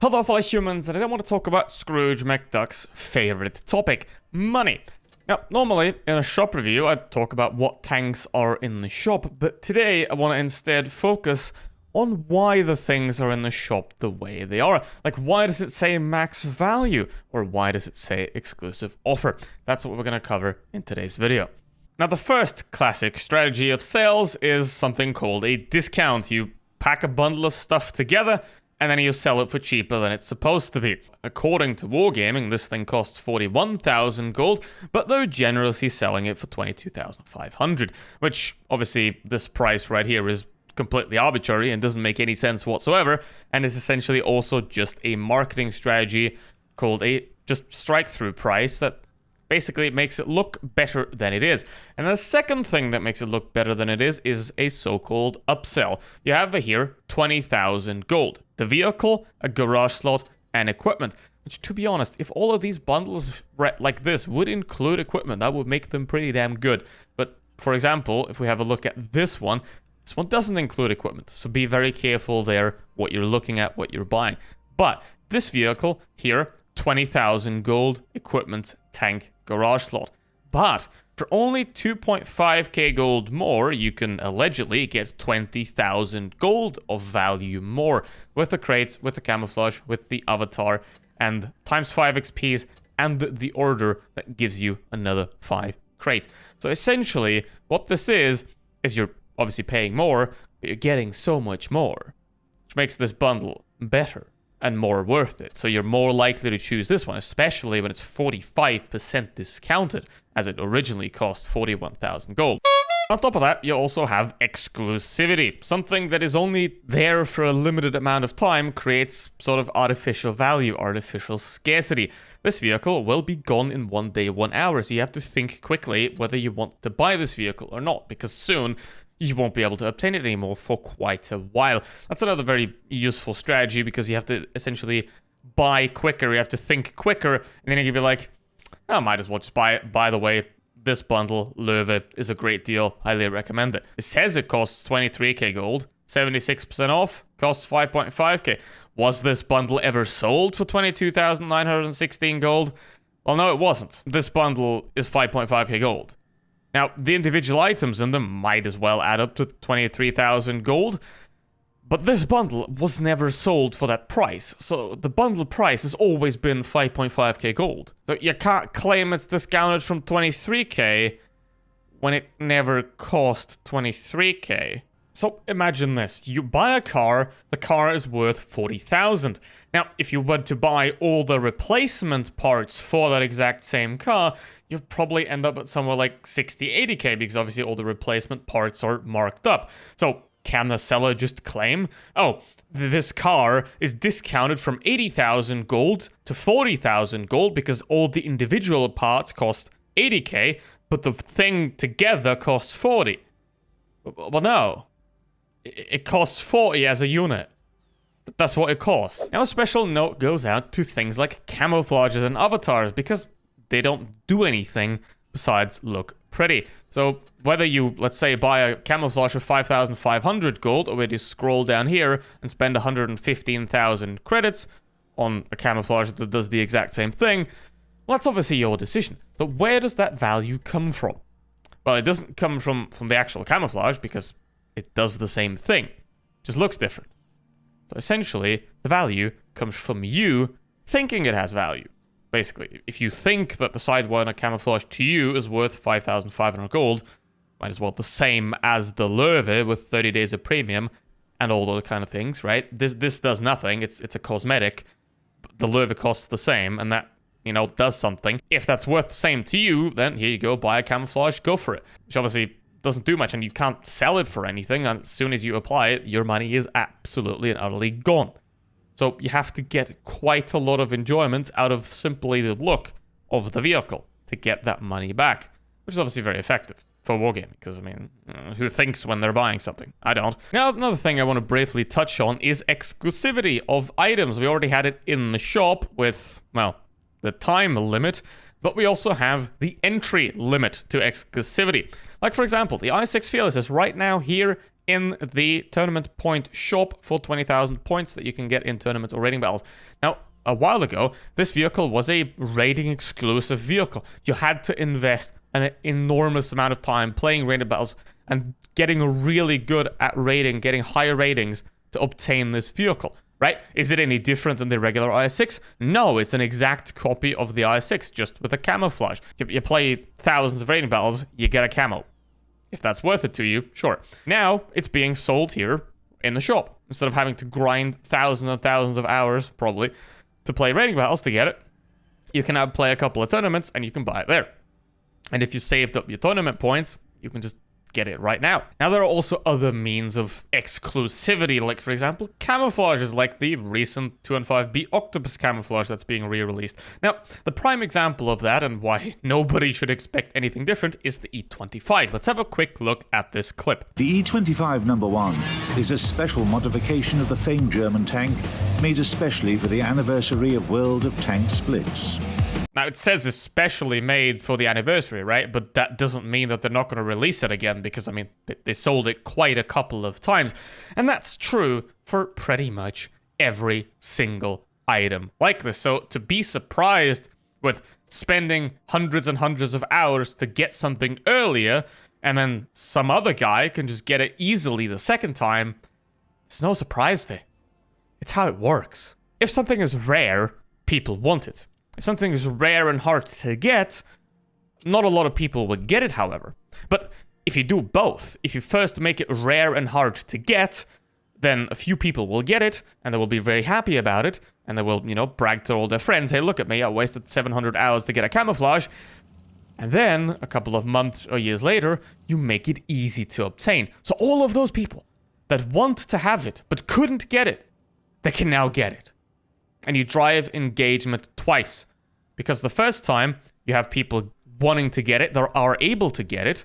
Hello fellow humans, and I want to talk about Scrooge McDuck's favorite topic, money. Now, normally in a shop review I'd talk about what tanks are in the shop, but today I want to instead focus on why the things are in the shop the way they are. Like, why does it say max value, or why does it say exclusive offer? That's what we're going to cover in today's video. Now, the first classic strategy of sales is something called a discount. You pack a bundle of stuff together, and then you sell it for cheaper than it's supposed to be. According to Wargaming, this thing costs 41,000 gold, but they're generously selling it for 22,500, which obviously this price right here is completely arbitrary and doesn't make any sense whatsoever, and is essentially also just a marketing strategy called a just strike-through price that basically makes it look better than it is. And the second thing that makes it look better than it is a so-called upsell. You have here 20,000 gold. The vehicle, a garage slot, and equipment. Which, to be honest, if all of these bundles like this would include equipment, that would make them pretty damn good. But, for example, if we have a look at this one doesn't include equipment. So be very careful there what you're looking at, what you're buying. But this vehicle here, 20,000 gold, equipment, tank, garage slot. But for only 2.5k gold more, you can allegedly get 20,000 gold of value more with the crates, with the camouflage, with the avatar, and times 5 XPs, and the order that gives you another 5 crates. So essentially, what this is you're obviously paying more, but you're getting so much more, which makes this bundle better and more worth it. So you're more likely to choose this one, especially when it's 45% discounted, as it originally cost 41,000 gold. On top of that, you also have exclusivity. Something that is only there for a limited amount of time creates sort of artificial value, artificial scarcity. This vehicle will be gone in 1 day, 1 hour, so you have to think quickly whether you want to buy this vehicle or not, because soon you won't be able to obtain it anymore for quite a while. That's another very useful strategy, because you have to essentially buy quicker, you have to think quicker, and then you can be like, I might as well just buy it. By the way, this bundle, Löwe, is a great deal. Highly recommend it. It says it costs 23k gold, 76% off, costs 5.5k. Was this bundle ever sold for 22,916 gold? Well, no, it wasn't. This bundle is 5.5k gold. Now, the individual items in them might as well add up to 23,000 gold, but this bundle was never sold for that price, so the bundle price has always been 5.5k gold. So you can't claim it's discounted from 23k when it never cost 23k. So imagine this, you buy a car, the car is worth 40,000. Now, if you were to buy all the replacement parts for that exact same car, you'd probably end up at somewhere like 60, 80k, because obviously all the replacement parts are marked up. So can the seller just claim, oh, this car is discounted from 80,000 gold to 40,000 gold because all the individual parts cost 80k, but the thing together costs 40? Well, no. It costs 40 as a unit. That's what it costs. Now, a special note goes out to things like camouflages and avatars, because they don't do anything besides look pretty. So whether you, let's say, buy a camouflage for 5,500 gold, or whether you scroll down here and spend 115,000 credits on a camouflage that does the exact same thing, well, that's obviously your decision. So where does that value come from? Well, it doesn't come from the actual camouflage, because it does the same thing, just looks different. So essentially, the value comes from you thinking it has value. Basically, if you think that the Sidewinder camouflage to you is worth 5,500 gold, might as well the same as the Löwe with 30 days of premium and all those kind of things, right? This does nothing. It's a cosmetic. The Löwe costs the same, and that, does something. If that's worth the same to you, then here you go, buy a camouflage, go for it. Which obviously doesn't do much, and you can't sell it for anything, and as soon as you apply it, your money is absolutely and utterly gone. So you have to get quite a lot of enjoyment out of simply the look of the vehicle to get that money back, which is obviously very effective for wargaming, because, who thinks when they're buying something? I don't. Now, another thing I want to briefly touch on is exclusivity of items. We already had it in the shop with, well, the time limit, but we also have the entry limit to exclusivity. Like, for example, the i6 Fearless is right now here in the tournament point shop for 20,000 points that you can get in tournaments or raiding battles. Now, a while ago, this vehicle was a raiding exclusive vehicle. You had to invest an enormous amount of time playing raiding battles and getting really good at raiding, getting higher ratings to obtain this vehicle, right? Is it any different than the regular IS-6? No, it's an exact copy of the IS-6, just with a camouflage. You play thousands of raiding battles, you get a camo. If that's worth it to you, sure. Now, it's being sold here in the shop. Instead of having to grind thousands and thousands of hours, probably, to play raiding battles to get it, you can now play a couple of tournaments and you can buy it there. And if you saved up your tournament points, you can just get it right now. Now, there are also other means of exclusivity, like, for example, camouflages, like the recent 215B Octopus camouflage that's being re-released. Now, the prime example of that, and why nobody should expect anything different, is the E25. Let's have a quick look at this clip. The E25 number 1 is a special modification of the famed German tank, made especially for the anniversary of World of Tanks Blitz. Now, it says especially made for the anniversary, right? But that doesn't mean that they're not going to release it again because, I mean, they sold it quite a couple of times. And that's true for pretty much every single item like this. So to be surprised with spending hundreds and hundreds of hours to get something earlier and then some other guy can just get it easily the second time, it's no surprise there. It's how it works. If something is rare, people want it. If something is rare and hard to get, not a lot of people would get it, however. But if you do both, if you first make it rare and hard to get, then a few people will get it, and they will be very happy about it, and they will, brag to all their friends, hey, look at me, I wasted 700 hours to get a camouflage. And then, a couple of months or years later, you make it easy to obtain. So all of those people that want to have it, but couldn't get it, they can now get it. And you drive engagement twice. Because the first time, you have people wanting to get it, that are able to get it.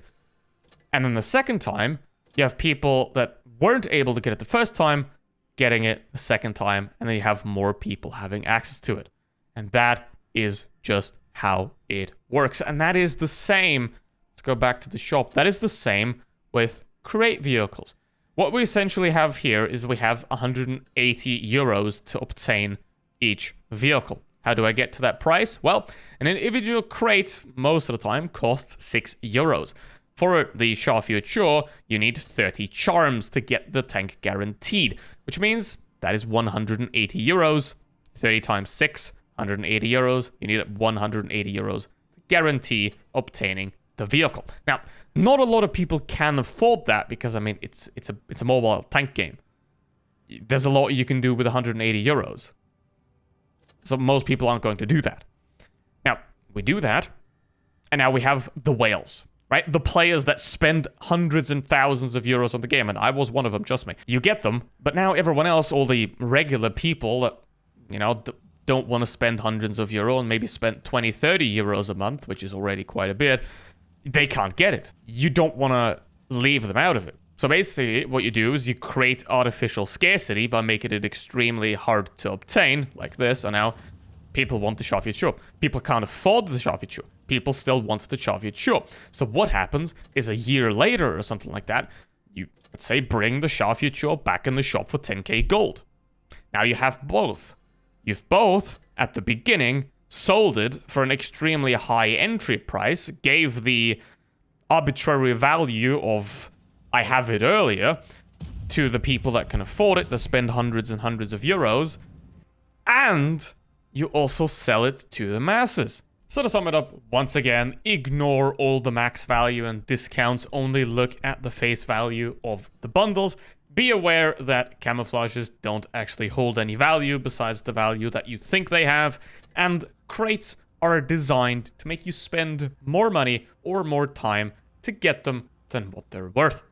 And then the second time, you have people that weren't able to get it the first time, getting it the second time. And then you have more people having access to it. And that is just how it works. And that is the same. Let's go back to the shop. That is the same with crate vehicles. What we essentially have here is we have 180 euros to obtain each vehicle. How do I get to that price? Well, an individual crate most of the time costs 6 euros. For the Shah, you need 30 charms to get the tank guaranteed, which means that is 180 euros. 30 times 6, 180 euros. You need 180 euros to guarantee obtaining the vehicle. Now, not a lot of people can afford that because, I mean, it's a mobile tank game. There's a lot you can do with 180 euros. So most people aren't going to do that. Now, we do that, and now we have the whales, right? The players that spend hundreds and thousands of euros on the game, and I was one of them, trust me. You get them, but now everyone else, all the regular people that, don't want to spend hundreds of euros and maybe spend 20, 30 euros a month, which is already quite a bit, they can't get it. You don't want to leave them out of it. So basically, what you do is you create artificial scarcity by making it extremely hard to obtain, like this, and now people want the Shah. People can't afford the Shah. People still want the Shah. So what happens is a year later or something like that, you, let's say, bring the Shah back in the shop for 10k gold. Now you have both. You've both, at the beginning, sold it for an extremely high entry price, gave the arbitrary value of I have it earlier to the people that can afford it, that spend hundreds and hundreds of euros, and you also sell it to the masses. So to sum it up, once again, ignore all the max value and discounts, only look at the face value of the bundles. Be aware that camouflages don't actually hold any value besides the value that you think they have, and crates are designed to make you spend more money or more time to get them than what they're worth.